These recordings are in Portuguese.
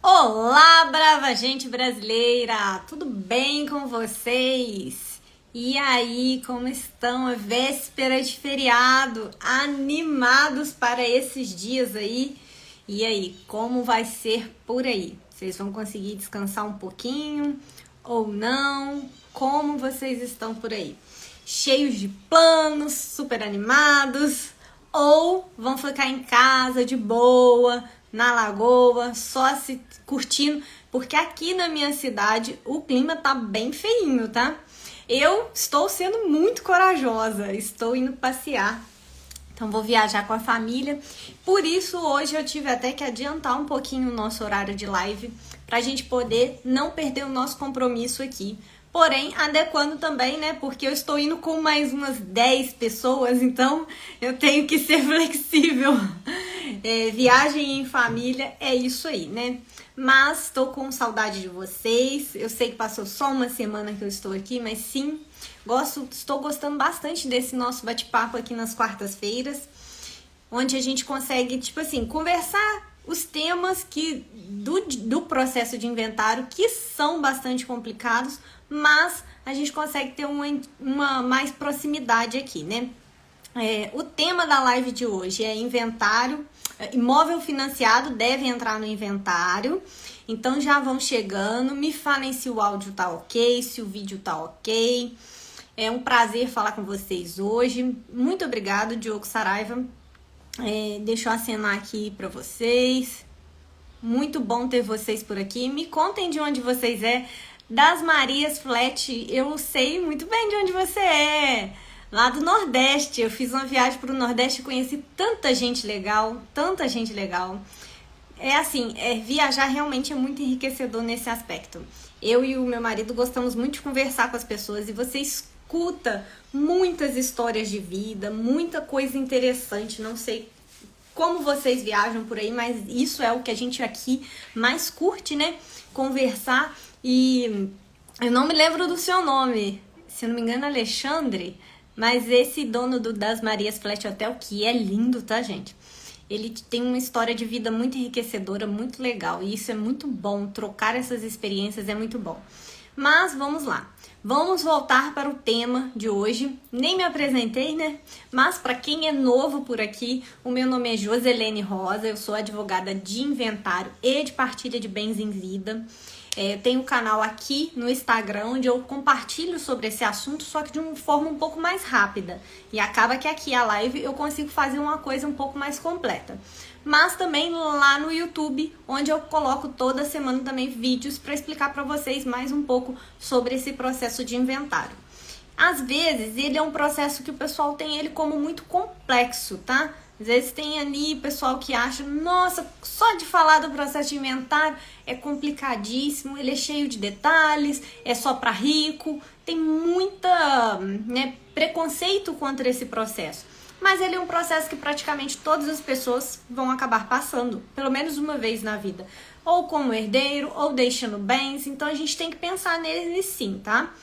Olá, brava gente brasileira! Tudo bem com vocês? E aí, como estão? É véspera de feriado, animados para esses dias aí? E aí, como vai ser por aí? Vocês vão conseguir descansar um pouquinho ou não? Como vocês estão por aí? Cheios de planos, super animados? Ou vão ficar em casa de boa, na lagoa, só se curtindo, porque aqui na minha cidade o clima tá bem feinho, tá? Eu estou sendo muito corajosa, estou indo passear, então vou viajar com a família. Por isso hoje eu tive até que adiantar um pouquinho o nosso horário de live, pra gente poder não perder o nosso compromisso aqui. Porém, adequando também, né? Porque eu estou indo com mais umas 10 pessoas, então eu tenho que ser flexível. Viagem em família é isso aí, né? Mas estou com saudade de vocês. Eu sei que passou só uma semana que eu estou aqui, mas sim, estou gostando bastante desse nosso bate-papo aqui nas quartas-feiras, onde a gente consegue, tipo assim, conversar os temas do processo de inventário, que são bastante complicados, mas a gente consegue ter uma mais proximidade aqui, né? O tema da live de hoje é inventário. Imóvel financiado deve entrar no inventário. Então já vão chegando, me falem se o áudio tá ok, se o vídeo tá ok. É um prazer falar com vocês hoje. Muito obrigado, Diogo Saraiva. Deixa eu acenar aqui para vocês. Muito bom ter vocês por aqui. Me contem de onde vocês é. Das Marias Flat, eu sei muito bem de onde você é. Lá do Nordeste, eu fiz uma viagem para o Nordeste e conheci tanta gente legal, tanta gente legal. Viajar realmente é muito enriquecedor nesse aspecto. Eu e o meu marido gostamos muito de conversar com as pessoas e você escuta muitas histórias de vida, muita coisa interessante. Não sei como vocês viajam por aí, mas isso é o que a gente aqui mais curte, né? Conversar. E eu não me lembro do seu nome, se eu não me engano, Alexandre. Mas esse dono das Marias Flat Hotel, que é lindo, tá, gente? Ele tem uma história de vida muito enriquecedora, muito legal. E isso é muito bom, trocar essas experiências é muito bom. Mas vamos lá. Vamos voltar para o tema de hoje. Nem me apresentei, né? Mas para quem é novo por aqui, o meu nome é Joselene Rosa. Eu sou advogada de inventário e de partilha de bens em vida. Tenho um canal aqui no Instagram onde eu compartilho sobre esse assunto, só que de uma forma um pouco mais rápida. E acaba que aqui a live eu consigo fazer uma coisa um pouco mais completa. Mas também lá no YouTube, onde eu coloco toda semana também vídeos para explicar para vocês mais um pouco sobre esse processo de inventário. Às vezes ele é um processo que o pessoal tem ele como muito complexo, tá? Às vezes tem ali pessoal que acha, nossa, só de falar do processo de inventário é complicadíssimo, ele é cheio de detalhes, é só para rico, tem muita preconceito contra esse processo. Mas ele é um processo que praticamente todas as pessoas vão acabar passando, pelo menos uma vez na vida. Ou como herdeiro, ou deixando bens, então a gente tem que pensar nele sim, tá?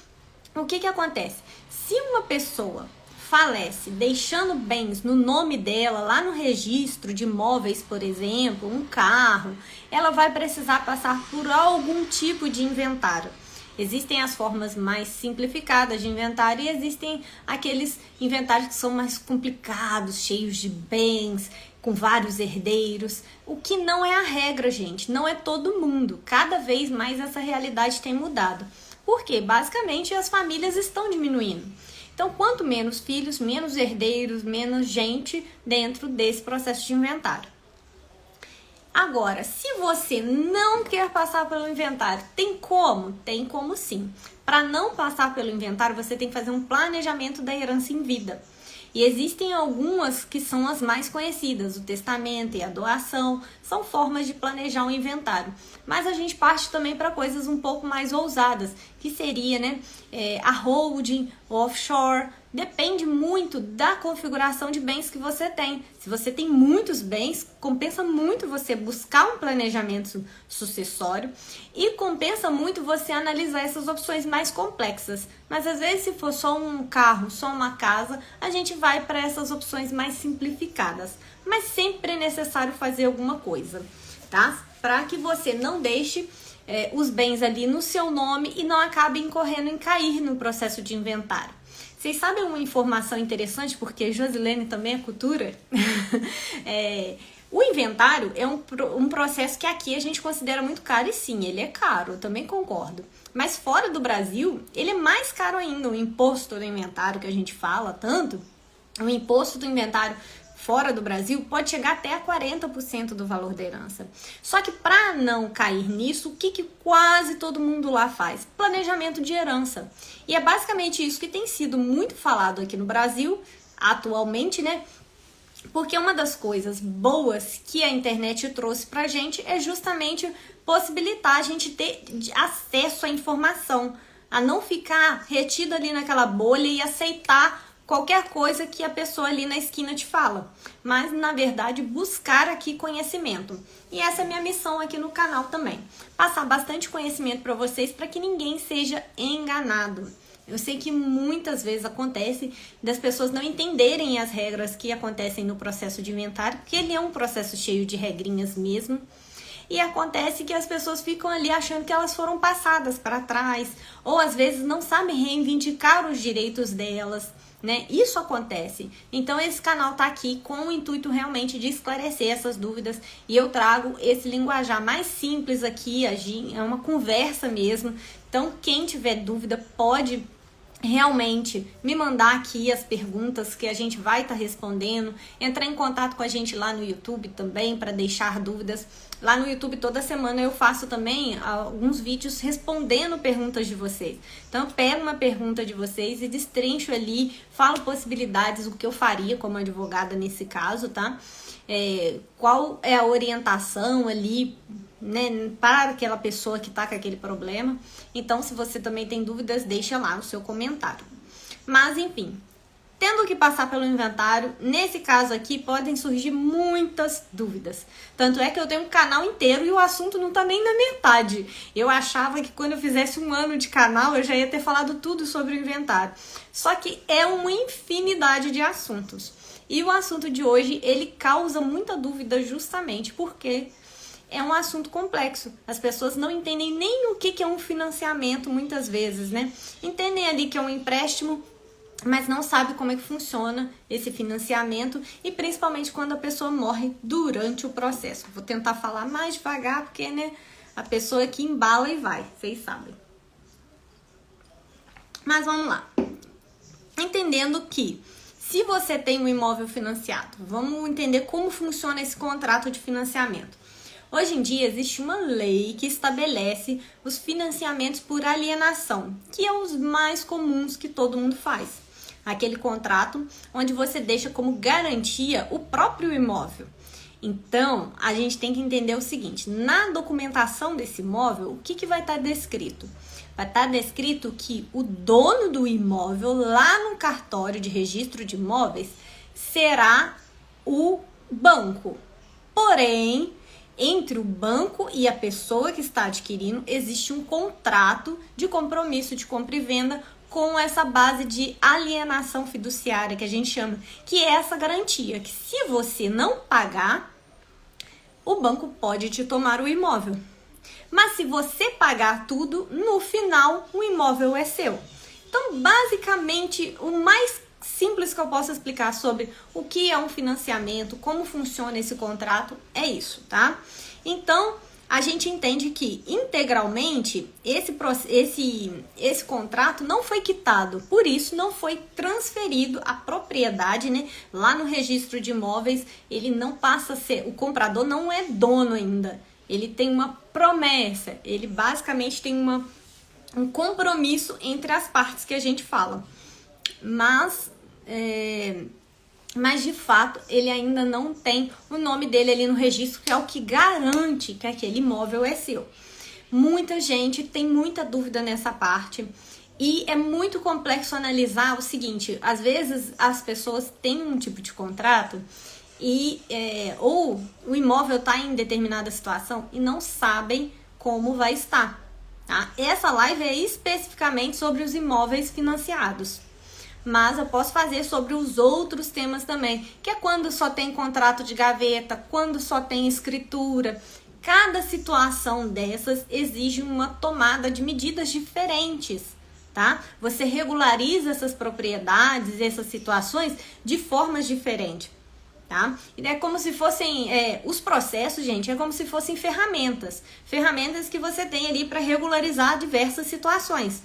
O que acontece? Se uma pessoa falece deixando bens no nome dela, lá no registro de imóveis, por exemplo, um carro, ela vai precisar passar por algum tipo de inventário. Existem as formas mais simplificadas de inventário e existem aqueles inventários que são mais complicados, cheios de bens, com vários herdeiros, o que não é a regra, gente, não é todo mundo. Cada vez mais essa realidade tem mudado. Por quê? Basicamente as famílias estão diminuindo. Então, quanto menos filhos, menos herdeiros, menos gente dentro desse processo de inventário. Agora, se você não quer passar pelo inventário, tem como? Tem como sim. Para não passar pelo inventário, você tem que fazer um planejamento da herança em vida. E existem algumas que são as mais conhecidas, o testamento e a doação, são formas de planejar um inventário. Mas a gente parte também para coisas um pouco mais ousadas, que seria a holding, o offshore, depende muito da configuração de bens que você tem. Se você tem muitos bens, compensa muito você buscar um planejamento sucessório e compensa muito você analisar essas opções mais complexas. Mas às vezes, se for só um carro, só uma casa, a gente vai para essas opções mais simplificadas. Mas sempre é necessário fazer alguma coisa, tá? para que você não deixe os bens ali no seu nome e não acabe incorrendo em cair no processo de inventário. Vocês sabem uma informação interessante, porque Josilene também é cultura? O inventário é um processo que aqui a gente considera muito caro, e sim, ele é caro, eu também concordo. Mas fora do Brasil, ele é mais caro ainda. O imposto do inventário que a gente fala tanto, o imposto do inventário fora do Brasil pode chegar até a 40% do valor da herança. Só que para não cair nisso, o que quase todo mundo lá faz? Planejamento de herança. E é basicamente isso que tem sido muito falado aqui no Brasil atualmente, né? Porque uma das coisas boas que a internet trouxe pra gente é justamente possibilitar a gente ter acesso à informação, a não ficar retido ali naquela bolha e aceitar qualquer coisa que a pessoa ali na esquina te fala, mas na verdade buscar aqui conhecimento. E essa é a minha missão aqui no canal também, passar bastante conhecimento para vocês, para que ninguém seja enganado. Eu sei que muitas vezes acontece das pessoas não entenderem as regras que acontecem no processo de inventário, porque ele é um processo cheio de regrinhas mesmo. E acontece que as pessoas ficam ali achando que elas foram passadas para trás, ou às vezes não sabem reivindicar os direitos delas, né? Isso acontece. Então esse canal tá aqui com o intuito realmente de esclarecer essas dúvidas, e eu trago esse linguajar mais simples aqui, é uma conversa mesmo. Então quem tiver dúvida pode realmente me mandar aqui as perguntas que a gente vai estar respondendo, entrar em contato com a gente lá no YouTube também para deixar dúvidas. Lá no YouTube toda semana eu faço também alguns vídeos respondendo perguntas de vocês. Então eu pego uma pergunta de vocês e destrincho ali, falo possibilidades, o que eu faria como advogada nesse caso, tá? Qual é a orientação ali, né, para aquela pessoa que tá com aquele problema. Então, se você também tem dúvidas, deixa lá no seu comentário. Mas, enfim, tendo que passar pelo inventário, nesse caso aqui, podem surgir muitas dúvidas. Tanto é que eu tenho um canal inteiro e o assunto não tá nem na metade. Eu achava que quando eu fizesse 1 ano de canal, eu já ia ter falado tudo sobre o inventário. Só que é uma infinidade de assuntos. E o assunto de hoje, ele causa muita dúvida justamente porque é um assunto complexo. As pessoas não entendem nem o que é um financiamento muitas vezes, né? Entendem ali que é um empréstimo, mas não sabe como é que funciona esse financiamento, e principalmente quando a pessoa morre durante o processo. Vou tentar falar mais devagar porque, né, a pessoa que embala e vai, vocês sabem. Mas vamos lá. Entendendo que se você tem um imóvel financiado, vamos entender como funciona esse contrato de financiamento. Hoje em dia existe uma lei que estabelece os financiamentos por alienação, que é os mais comuns que todo mundo faz. Aquele contrato onde você deixa como garantia o próprio imóvel. Então, a gente tem que entender o seguinte: na documentação desse imóvel, o que vai estar descrito? Vai estar descrito que o dono do imóvel, lá no cartório de registro de imóveis, será o banco. Porém, entre o banco e a pessoa que está adquirindo, existe um contrato de compromisso de compra e venda com essa base de alienação fiduciária que a gente chama, que é essa garantia, que se você não pagar, o banco pode te tomar o imóvel. Mas se você pagar tudo, no final o imóvel é seu. Então, basicamente, o mais simples que eu posso explicar sobre o que é um financiamento, como funciona esse contrato, é isso, tá? Então, a gente entende que integralmente esse contrato não foi quitado, por isso não foi transferido a propriedade, né? Lá no registro de imóveis, ele não passa a ser, o comprador não é dono ainda, ele tem uma promessa, ele basicamente tem um compromisso entre as partes que a gente fala, mas de fato ele ainda não tem o nome dele ali no registro, que é o que garante que aquele imóvel é seu. Muita gente tem muita dúvida nessa parte e é muito complexo analisar o seguinte: às vezes as pessoas têm um tipo de contrato e ou o imóvel está em determinada situação e não sabem como vai estar, tá? Essa live é especificamente sobre os imóveis financiados, mas eu posso fazer sobre os outros temas também, que é quando só tem contrato de gaveta, quando só tem escritura, cada situação dessas exige uma tomada de medidas diferentes, tá? Você regulariza essas propriedades, essas situações de formas diferentes, tá? E é como se fossem, os processos, gente, é como se fossem ferramentas que você tem ali para regularizar diversas situações.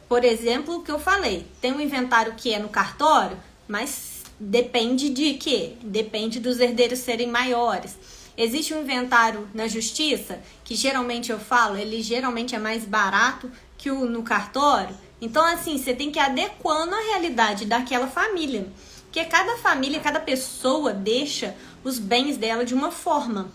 Por exemplo, o que eu falei, tem um inventário que é no cartório, mas depende de quê? Depende dos herdeiros serem maiores. Existe um inventário na justiça, que geralmente eu falo, ele geralmente é mais barato que o no cartório. Então, assim, você tem que ir adequando a realidade daquela família. Porque cada família, cada pessoa deixa os bens dela de uma forma.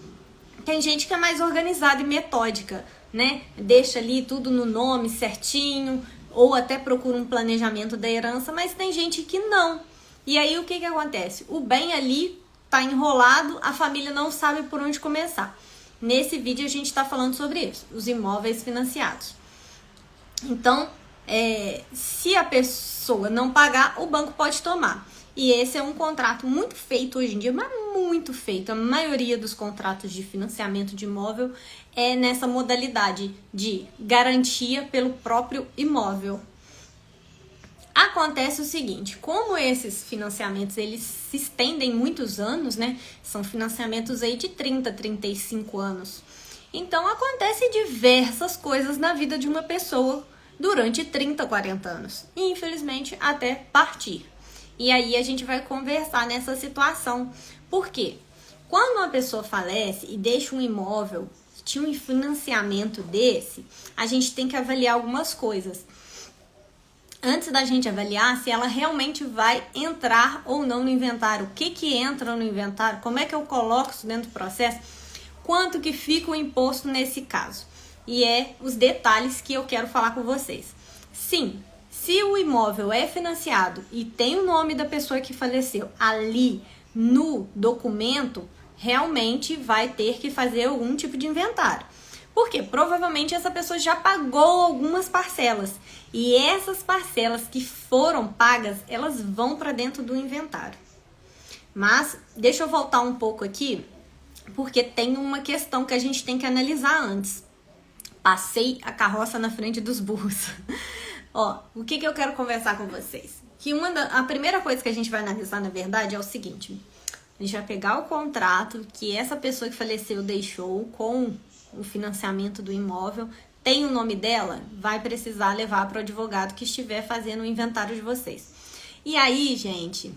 Tem gente que é mais organizada e metódica, né? Deixa ali tudo no nome certinho, ou até procura um planejamento da herança, mas tem gente que não. E aí o que acontece? O bem ali tá enrolado, a família não sabe por onde começar. Nesse vídeo a gente está falando sobre isso, os imóveis financiados. Então, se a pessoa não pagar, o banco pode tomar. E esse é um contrato muito feito hoje em dia, mas muito feito. A maioria dos contratos de financiamento de imóvel é nessa modalidade de garantia pelo próprio imóvel. Acontece o seguinte, como esses financiamentos eles se estendem muitos anos, né? São financiamentos aí de 30, 35 anos. Então acontece diversas coisas na vida de uma pessoa durante 30, 40 anos. E infelizmente até partir. E aí a gente vai conversar nessa situação. Por quê? Quando uma pessoa falece e deixa um imóvel, tinha um financiamento desse, a gente tem que avaliar algumas coisas. Antes da gente avaliar se ela realmente vai entrar ou não no inventário. O que entra no inventário? Como é que eu coloco isso dentro do processo? Quanto que fica o imposto nesse caso? E os detalhes que eu quero falar com vocês. Sim, se o imóvel é financiado e tem o nome da pessoa que faleceu ali no documento, realmente vai ter que fazer algum tipo de inventário. Porque provavelmente essa pessoa já pagou algumas parcelas. E essas parcelas que foram pagas, elas vão para dentro do inventário. Mas deixa eu voltar um pouco aqui, porque tem uma questão que a gente tem que analisar antes. Passei a carroça na frente dos burros. Ó, o que eu quero conversar com vocês? Que a primeira coisa que a gente vai analisar, na verdade, é o seguinte. A gente vai pegar o contrato que essa pessoa que faleceu deixou com o financiamento do imóvel, tem o nome dela, vai precisar levar para o advogado que estiver fazendo o inventário de vocês. E aí, gente,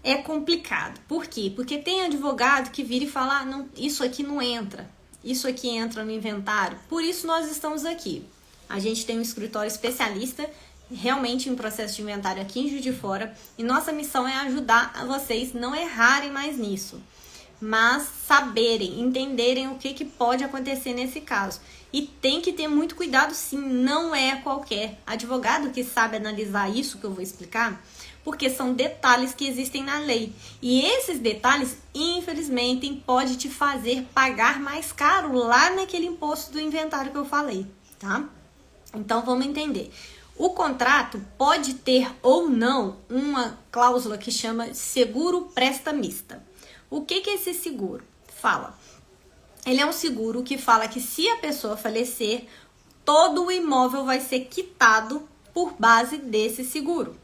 é complicado. Por quê? Porque tem advogado que vira e fala, não, isso aqui não entra, isso aqui entra no inventário. Por isso nós estamos aqui. A gente tem um escritório especialista realmente em processo de inventário aqui em Juiz de Fora e nossa missão é ajudar a vocês não errarem mais nisso, mas saberem, entenderem o que pode acontecer nesse caso. E tem que ter muito cuidado sim, não é qualquer advogado que sabe analisar isso que eu vou explicar, porque são detalhes que existem na lei. E esses detalhes, infelizmente, pode te fazer pagar mais caro lá naquele imposto do inventário que eu falei, tá? Então vamos entender. O contrato pode ter ou não uma cláusula que chama seguro prestamista. O que é esse seguro? Fala. Ele é um seguro que fala que se a pessoa falecer, todo o imóvel vai ser quitado por base desse seguro.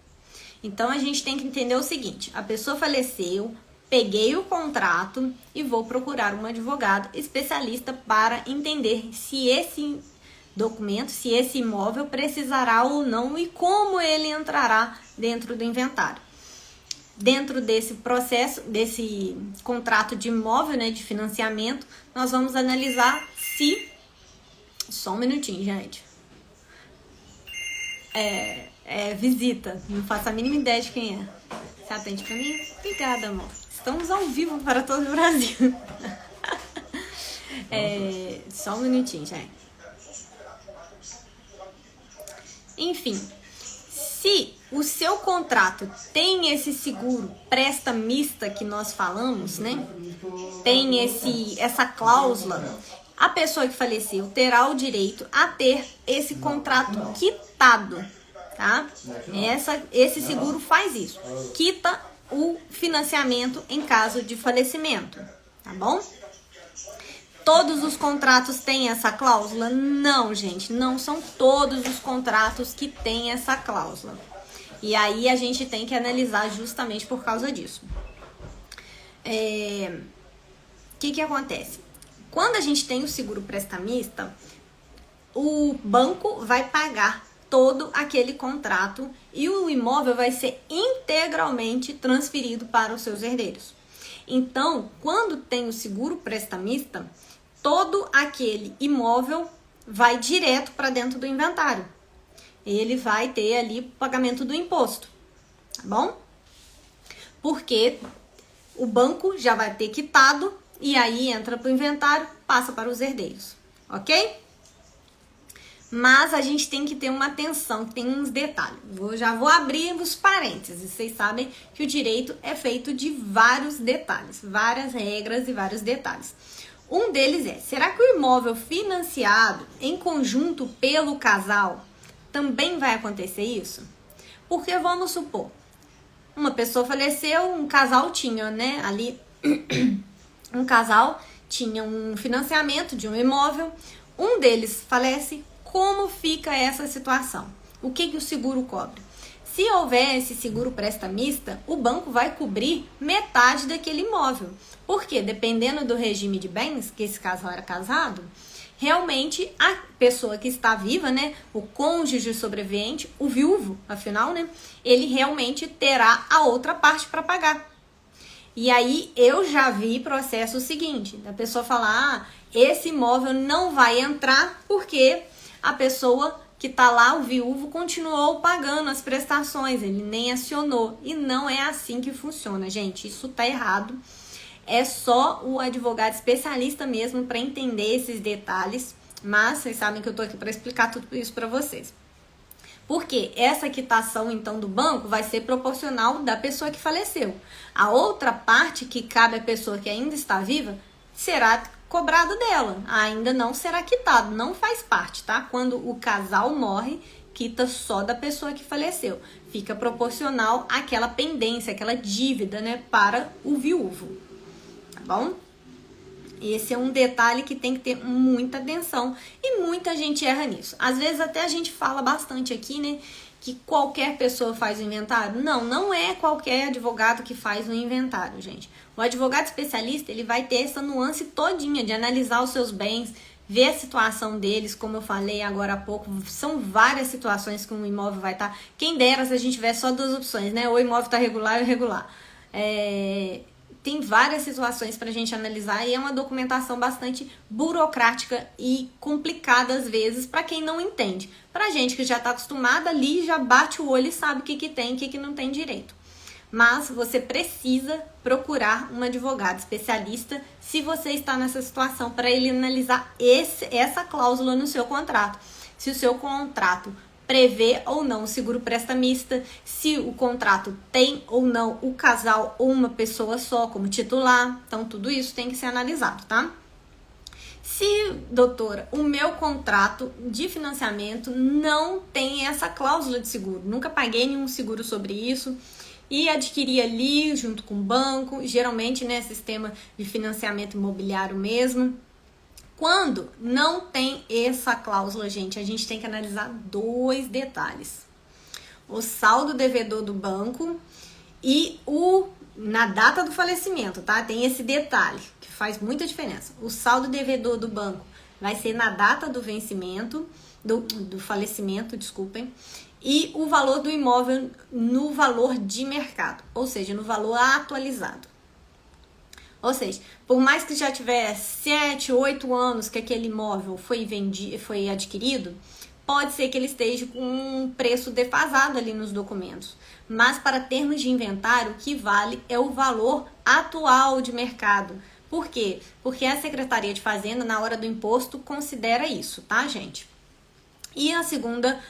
Então a gente tem que entender o seguinte, a pessoa faleceu, peguei o contrato e vou procurar um advogado especialista para entender se esse documento, se esse imóvel precisará ou não e como ele entrará dentro do inventário. Dentro desse processo, desse contrato de imóvel, né, de financiamento, nós vamos analisar se... Só um minutinho, gente. Visita. Não faço a mínima ideia de quem é. Você atende pra mim? Obrigada, amor. Estamos ao vivo para todo o Brasil. Só um minutinho, gente. Enfim, se o seu contrato tem esse seguro prestamista que nós falamos, né? Tem essa cláusula, a pessoa que faleceu terá o direito a ter esse contrato quitado, tá? Esse seguro faz isso, quita o financiamento em caso de falecimento, tá bom? Todos os contratos têm essa cláusula? Não, gente, não são todos os contratos que têm essa cláusula. E aí a gente tem que analisar justamente por causa disso. Que acontece? Quando a gente tem o seguro prestamista, o banco vai pagar todo aquele contrato e o imóvel vai ser integralmente transferido para os seus herdeiros. Então, quando tem o seguro prestamista, todo aquele imóvel vai direto para dentro do inventário. Ele vai ter ali o pagamento do imposto, tá bom? Porque o banco já vai ter quitado e aí entra para o inventário, passa para os herdeiros, ok? Mas a gente tem que ter uma atenção, tem uns detalhes. Já vou abrir os parênteses. Vocês sabem que o direito é feito de vários detalhes, várias regras e vários detalhes. Um deles é, será que o imóvel financiado em conjunto pelo casal também vai acontecer isso? Porque vamos supor, uma pessoa faleceu, um casal tinha, né, ali, um casal tinha um financiamento de um imóvel, um deles falece. Como fica essa situação? O que o seguro cobre? Se houver esse seguro prestamista, o banco vai cobrir metade daquele imóvel. Por quê? Dependendo do regime de bens, que esse casal era casado, realmente a pessoa que está viva, né, o cônjuge sobrevivente, o viúvo, afinal, né, ele realmente terá a outra parte para pagar. E aí eu já vi processo seguinte, da pessoa falar, esse imóvel não vai entrar porque a pessoa que tá lá, o viúvo, continuou pagando as prestações, ele nem acionou. E não é assim que funciona, gente, isso tá errado. É só o advogado especialista mesmo para entender esses detalhes, mas vocês sabem que eu tô aqui para explicar tudo isso para vocês. Porque essa quitação, então, do banco vai ser proporcional da pessoa que faleceu. A outra parte que cabe à pessoa que ainda está viva será cobrado dela, ainda não será quitado, não faz parte, tá? Quando o casal morre, quita só da pessoa que faleceu, fica proporcional àquela pendência, aquela dívida, né, para o viúvo, tá bom? Esse é um detalhe que tem que ter muita atenção e muita gente erra nisso. Às vezes até a gente fala bastante aqui, né, que qualquer pessoa faz o inventário. Não, não é qualquer advogado que faz o inventário, gente. O advogado especialista, ele vai ter essa nuance todinha de analisar os seus bens, ver a situação deles, como eu falei agora há pouco, são várias situações que um imóvel vai estar. Quem dera se a gente tivesse só duas opções, né? Ou o imóvel está regular ou irregular. Tem várias situações para a gente analisar e é uma documentação bastante burocrática e complicada às vezes para quem não entende. Para gente que já está acostumada ali, já bate o olho e sabe o que tem e o que não tem direito. Mas você precisa procurar um advogado especialista se você está nessa situação para ele analisar essa cláusula no seu contrato. Se o seu contrato prevê ou não o seguro prestamista, se o contrato tem ou não o casal ou uma pessoa só como titular. Então, tudo isso tem que ser analisado, tá? Se, doutora, o meu contrato de financiamento não tem essa cláusula de seguro, nunca paguei nenhum seguro sobre isso e adquiri ali junto com o banco, geralmente, né, sistema de financiamento imobiliário mesmo. Quando não tem essa cláusula, gente, a gente tem que analisar dois detalhes. O saldo devedor do banco e na data do falecimento, tá? Tem esse detalhe que faz muita diferença. O saldo devedor do banco vai ser na data do vencimento, do falecimento, desculpem, e o valor do imóvel no valor de mercado, ou seja, no valor atualizado. Ou seja, por mais que já tiver 7, 8 anos que aquele imóvel foi adquirido, pode ser que ele esteja com um preço defasado ali nos documentos. Mas para termos de inventário, o que vale é o valor atual de mercado. Por quê? Porque a Secretaria de Fazenda, na hora do imposto, considera isso, tá, gente? E a segunda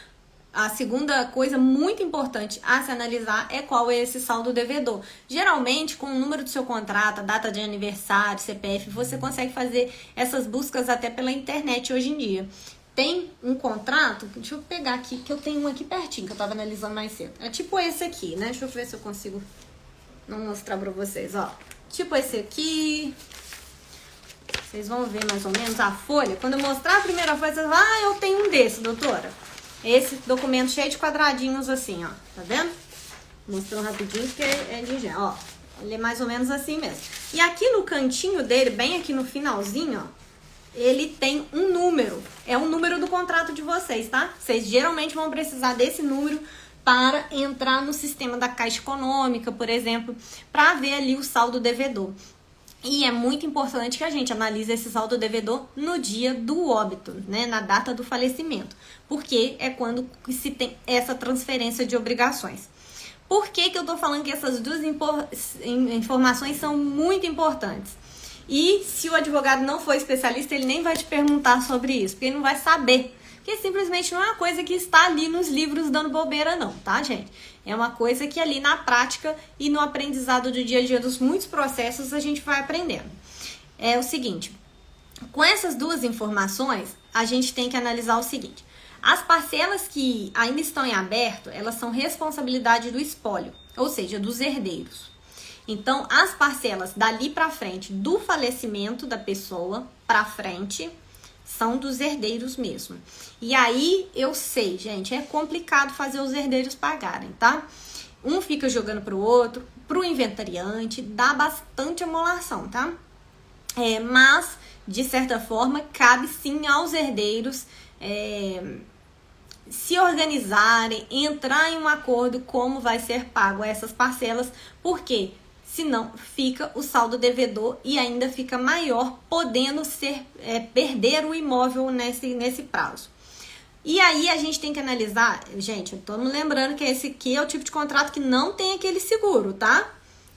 coisa muito importante a se analisar é qual é esse saldo devedor. Geralmente, com o número do seu contrato, a data de aniversário, CPF, você consegue fazer essas buscas até pela internet hoje em dia. Tem um contrato, deixa eu pegar aqui, que eu tenho um aqui pertinho, que eu tava analisando mais cedo. É tipo esse aqui, né? Deixa eu ver se eu consigo não mostrar pra vocês, ó. Tipo esse aqui. Vocês vão ver mais ou menos a folha. Quando eu mostrar a primeira folha, vocês vão falar, ah, eu tenho um desse, doutora. Esse documento cheio de quadradinhos assim, ó. Tá vendo? Mostrando rapidinho porque é de gel, ó. Ele é mais ou menos assim mesmo. E aqui no cantinho dele, bem aqui no finalzinho, ó, ele tem um número. É o número do contrato de vocês, tá? Vocês geralmente vão precisar desse número para entrar no sistema da Caixa Econômica, por exemplo, para ver ali o saldo devedor. E é muito importante que a gente analise esse saldo devedor no dia do óbito, né? Na data do falecimento. Porque é quando se tem essa transferência de obrigações. Por que eu tô falando que essas duas informações são muito importantes? E se o advogado não for especialista, ele nem vai te perguntar sobre isso, porque ele não vai saber. Porque simplesmente não é uma coisa que está ali nos livros dando bobeira não, tá, gente? É uma coisa que ali na prática e no aprendizado do dia a dia dos muitos processos a gente vai aprendendo. É o seguinte, com essas duas informações, a gente tem que analisar o seguinte. As parcelas que ainda estão em aberto, elas são responsabilidade do espólio, ou seja, dos herdeiros. Então, as parcelas dali para frente, do falecimento da pessoa para frente, são dos herdeiros mesmo. E aí, eu sei, gente, é complicado fazer os herdeiros pagarem, tá? Um fica jogando pro outro, pro inventariante, dá bastante amolação, tá? Mas, de certa forma, cabe sim aos herdeiros se organizarem, entrar em um acordo como vai ser pago essas parcelas, porque senão fica o saldo devedor e ainda fica maior, podendo perder o imóvel nesse prazo. E aí a gente tem que analisar, gente, eu tô me lembrando que esse aqui é o tipo de contrato que não tem aquele seguro, tá?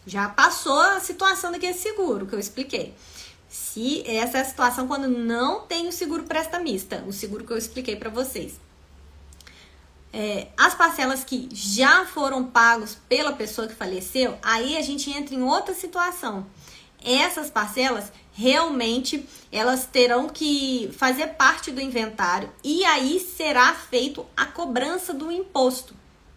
Já passou a situação daquele seguro que eu expliquei. Se essa é a situação quando não tem o seguro prestamista, o seguro que eu expliquei para vocês. As parcelas que já foram pagos pela pessoa que faleceu, aí a gente entra em outra situação. Essas parcelas realmente elas terão que fazer parte do inventário e aí será feito a cobrança do imposto,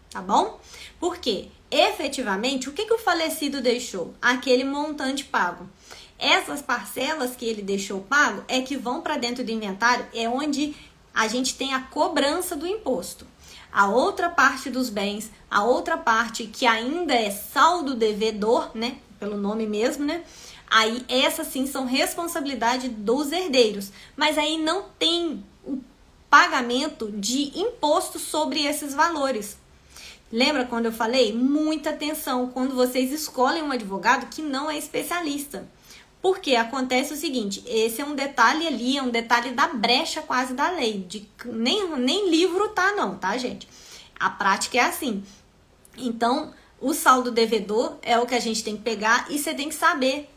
tá bom? Porque efetivamente o que o falecido deixou? Aquele montante pago. Essas parcelas que ele deixou pago é que vão para dentro do inventário, é onde a gente tem a cobrança do imposto. A outra parte dos bens, a outra parte que ainda é saldo devedor, né, pelo nome mesmo, né, aí essas sim são responsabilidade dos herdeiros, mas aí não tem o pagamento de imposto sobre esses valores. Lembra quando eu falei? Muita atenção quando vocês escolhem um advogado que não é especialista. Porque acontece o seguinte, esse é um detalhe ali, é um detalhe da brecha quase da lei. Nem livro tá não, tá, gente? A prática é assim. Então, o saldo devedor é o que a gente tem que pegar e você tem que saber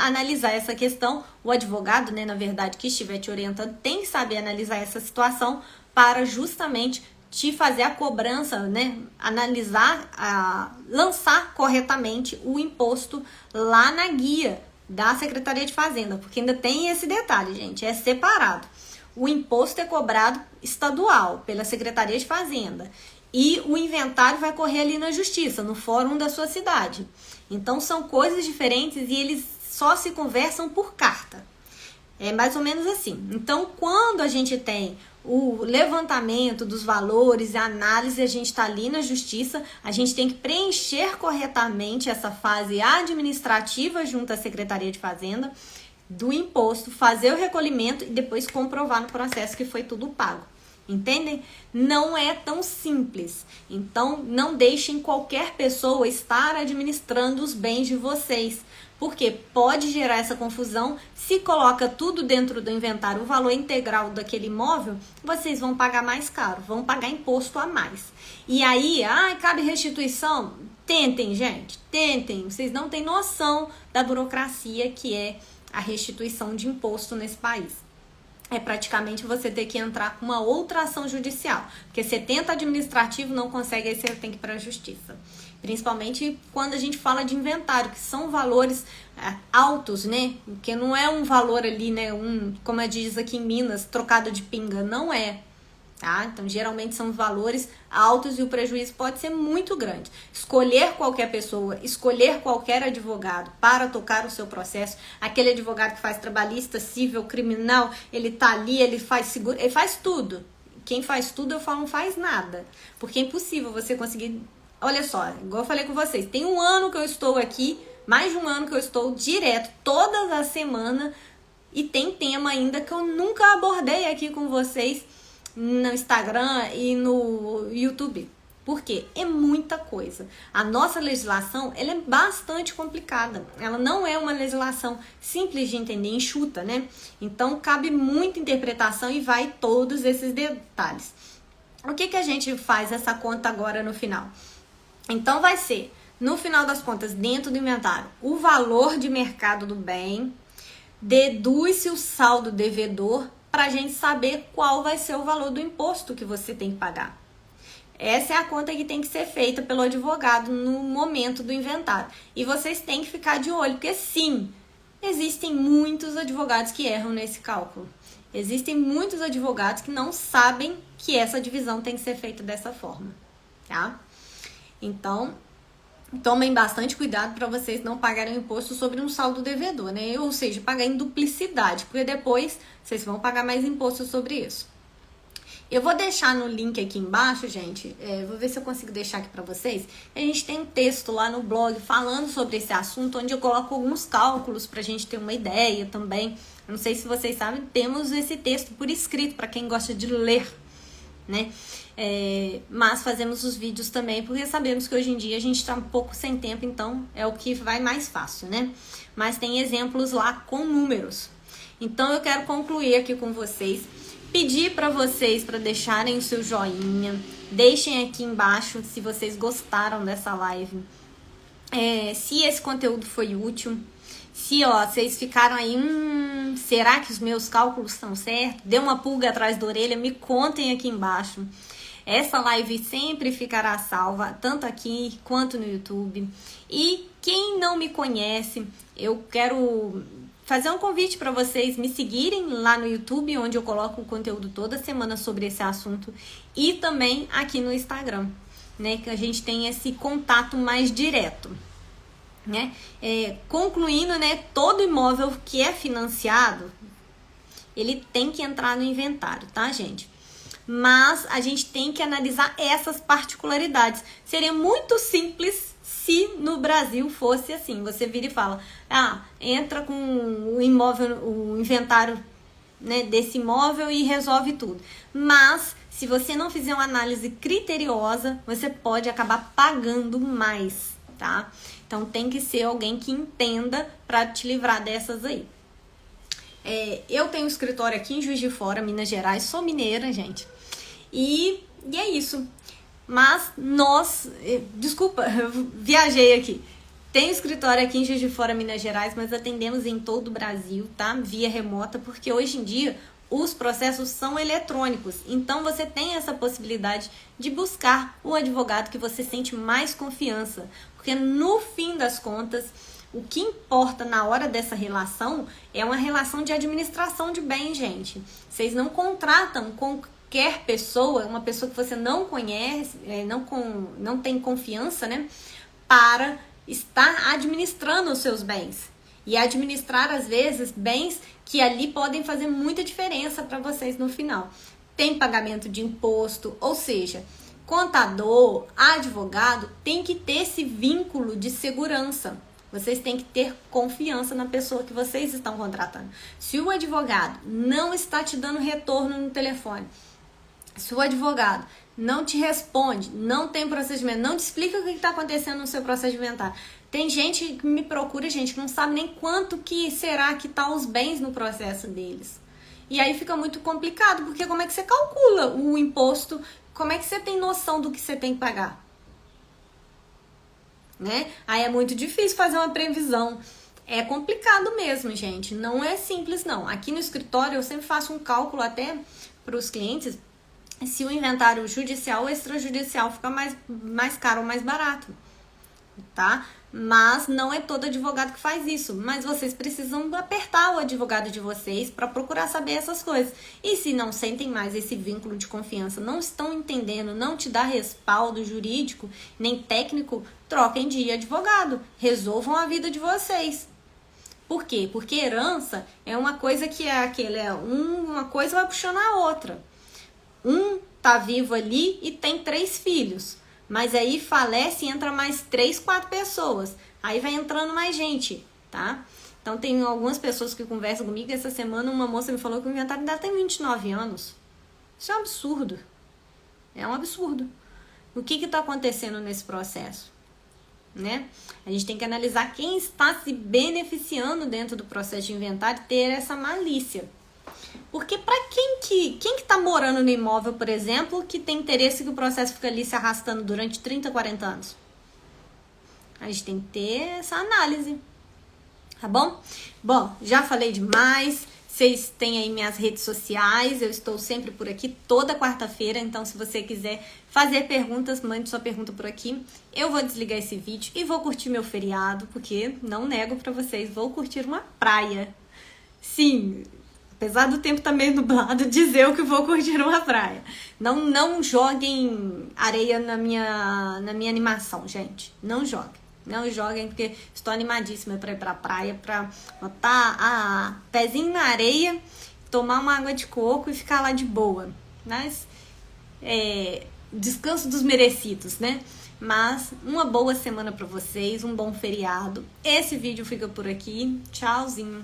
analisar essa questão. O advogado, né, na verdade, que estiver te orientando, tem que saber analisar essa situação para justamente te fazer a cobrança, né, analisar, lançar corretamente o imposto lá na guia da Secretaria de Fazenda, porque ainda tem esse detalhe, gente, é separado. O imposto é cobrado estadual pela Secretaria de Fazenda e o inventário vai correr ali na Justiça, no fórum da sua cidade. Então são coisas diferentes e eles só se conversam por carta. É mais ou menos assim. Então, quando a gente tem o levantamento dos valores, a análise, a gente está ali na justiça, a gente tem que preencher corretamente essa fase administrativa junto à Secretaria de Fazenda do imposto, fazer o recolhimento e depois comprovar no processo que foi tudo pago. Entendem? Não é tão simples. Então, não deixem qualquer pessoa estar administrando os bens de vocês. Porque pode gerar essa confusão. Se coloca tudo dentro do inventário, o valor integral daquele imóvel, vocês vão pagar mais caro, vão pagar imposto a mais. E aí, cabe restituição? Tentem, gente, tentem. Vocês não têm noção da burocracia que é a restituição de imposto nesse país. É praticamente você ter que entrar com uma outra ação judicial. Porque você tenta administrativo, não consegue, aí você tem que ir para a justiça. Principalmente quando a gente fala de inventário, que são valores altos, né? Porque não é um valor ali, né? Como diz aqui em Minas, trocado de pinga. Não é. tá? Então, geralmente são valores altos e o prejuízo pode ser muito grande. Escolher qualquer pessoa, escolher qualquer advogado para tocar o seu processo, aquele advogado que faz trabalhista, civil, criminal, ele tá ali, ele faz seguro, ele faz tudo. Quem faz tudo, eu falo, não faz nada. Porque é impossível você conseguir... Olha só, igual eu falei com vocês, tem um ano que eu estou aqui, mais de um ano que eu estou direto, todas as semanas, e tem tema ainda que eu nunca abordei aqui com vocês no Instagram e no YouTube. Por quê? É muita coisa. A nossa legislação, ela é bastante complicada. Ela não é uma legislação simples de entender, enxuta, né? Então, cabe muita interpretação e vai todos esses detalhes. O que a gente faz essa conta agora no final? Então, vai ser, no final das contas, dentro do inventário, o valor de mercado do bem, deduz-se o saldo devedor para a gente saber qual vai ser o valor do imposto que você tem que pagar. Essa é a conta que tem que ser feita pelo advogado no momento do inventário. E vocês têm que ficar de olho, porque sim, existem muitos advogados que erram nesse cálculo. Existem muitos advogados que não sabem que essa divisão tem que ser feita dessa forma, tá? Então, tomem bastante cuidado para vocês não pagarem imposto sobre um saldo devedor, né? Ou seja, pagar em duplicidade, porque depois vocês vão pagar mais imposto sobre isso. Eu vou deixar no link aqui embaixo, gente, vou ver se eu consigo deixar aqui para vocês. A gente tem um texto lá no blog falando sobre esse assunto, onde eu coloco alguns cálculos para a gente ter uma ideia também. Eu não sei se vocês sabem, temos esse texto por escrito para quem gosta de ler, né? Mas fazemos os vídeos também, porque sabemos que hoje em dia a gente está um pouco sem tempo, então é o que vai mais fácil, né? Mas tem exemplos lá com números. Então eu quero concluir aqui com vocês, pedir para vocês para deixarem o seu joinha, deixem aqui embaixo se vocês gostaram dessa live, se esse conteúdo foi útil, se vocês ficaram aí, será que os meus cálculos estão certos? Dê uma pulga atrás da orelha, me contem aqui embaixo. Essa live sempre ficará salva, tanto aqui quanto no YouTube. E quem não me conhece, eu quero fazer um convite para vocês me seguirem lá no YouTube, onde eu coloco o conteúdo toda semana sobre esse assunto, e também aqui no Instagram, né, que a gente tem esse contato mais direto, né? Concluindo, né, todo imóvel que é financiado, ele tem que entrar no inventário, tá, gente? Mas a gente tem que analisar essas particularidades. Seria muito simples se no Brasil fosse assim. Você vira e fala, entra com o imóvel, o inventário, né, desse imóvel e resolve tudo. Mas se você não fizer uma análise criteriosa, você pode acabar pagando mais, tá? Então tem que ser alguém que entenda para te livrar dessas aí. Eu tenho um escritório aqui em Juiz de Fora, Minas Gerais, sou mineira, gente. E é isso. Mas desculpa, eu viajei aqui. Tem escritório aqui em Juiz de Fora, Minas Gerais, mas atendemos em todo o Brasil, tá? Via remota, porque hoje em dia os processos são eletrônicos. Então você tem essa possibilidade de buscar o advogado que você sente mais confiança. Porque no fim das contas, o que importa na hora dessa relação é uma relação de administração de bem, gente. Vocês não contratam qualquer pessoa, uma pessoa que você não conhece, não tem confiança, né, para estar administrando os seus bens. E administrar, às vezes, bens que ali podem fazer muita diferença para vocês no final. Tem pagamento de imposto, ou seja, contador, advogado, tem que ter esse vínculo de segurança. Vocês têm que ter confiança na pessoa que vocês estão contratando. Se o advogado não está te dando retorno no telefone, se o advogado não te responde, não tem procedimento, não te explica o que está acontecendo no seu processo de inventário. Tem gente que me procura, gente, que não sabe nem quanto que será que tá os bens no processo deles. E aí fica muito complicado, porque como é que você calcula o imposto? Como é que você tem noção do que você tem que pagar? Né? Aí é muito difícil fazer uma previsão. É complicado mesmo, gente. Não é simples, não. Aqui no escritório eu sempre faço um cálculo até para os clientes se o inventário judicial ou extrajudicial fica mais caro ou mais barato, tá? Mas não é todo advogado que faz isso. Mas vocês precisam apertar o advogado de vocês para procurar saber essas coisas. E se não sentem mais esse vínculo de confiança, não estão entendendo, não te dá respaldo jurídico, nem técnico, troquem de advogado. Resolvam a vida de vocês. Por quê? Porque herança é uma coisa que uma coisa vai puxando a outra. Um tá vivo ali e tem 3 filhos. Mas aí falece e entra mais 3, 4 pessoas. Aí vai entrando mais gente, tá? Então tem algumas pessoas que conversam comigo. Essa semana uma moça me falou que o inventário dela tem 29 anos. Isso é um absurdo. É um absurdo. O que tá acontecendo nesse processo? Né? A gente tem que analisar quem está se beneficiando dentro do processo de inventário, ter essa malícia. Porque para quem que tá morando no imóvel, por exemplo, que tem interesse que o processo fica ali se arrastando durante 30, 40 anos? A gente tem que ter essa análise, tá bom? Bom, já falei demais. Vocês têm aí minhas redes sociais, eu estou sempre por aqui toda quarta-feira, então se você quiser fazer perguntas, mande sua pergunta por aqui. Eu vou desligar esse vídeo e vou curtir meu feriado, porque não nego pra vocês, vou curtir uma praia. Sim, apesar do tempo estar meio nublado, dizer eu que vou curtir uma praia. Não joguem areia na minha animação, gente. Não joguem. Não joguem, porque estou animadíssima para ir pra praia, para botar pezinho na areia, tomar uma água de coco e ficar lá de boa. Mas, descanso dos merecidos, né? Mas uma boa semana para vocês, um bom feriado. Esse vídeo fica por aqui. Tchauzinho.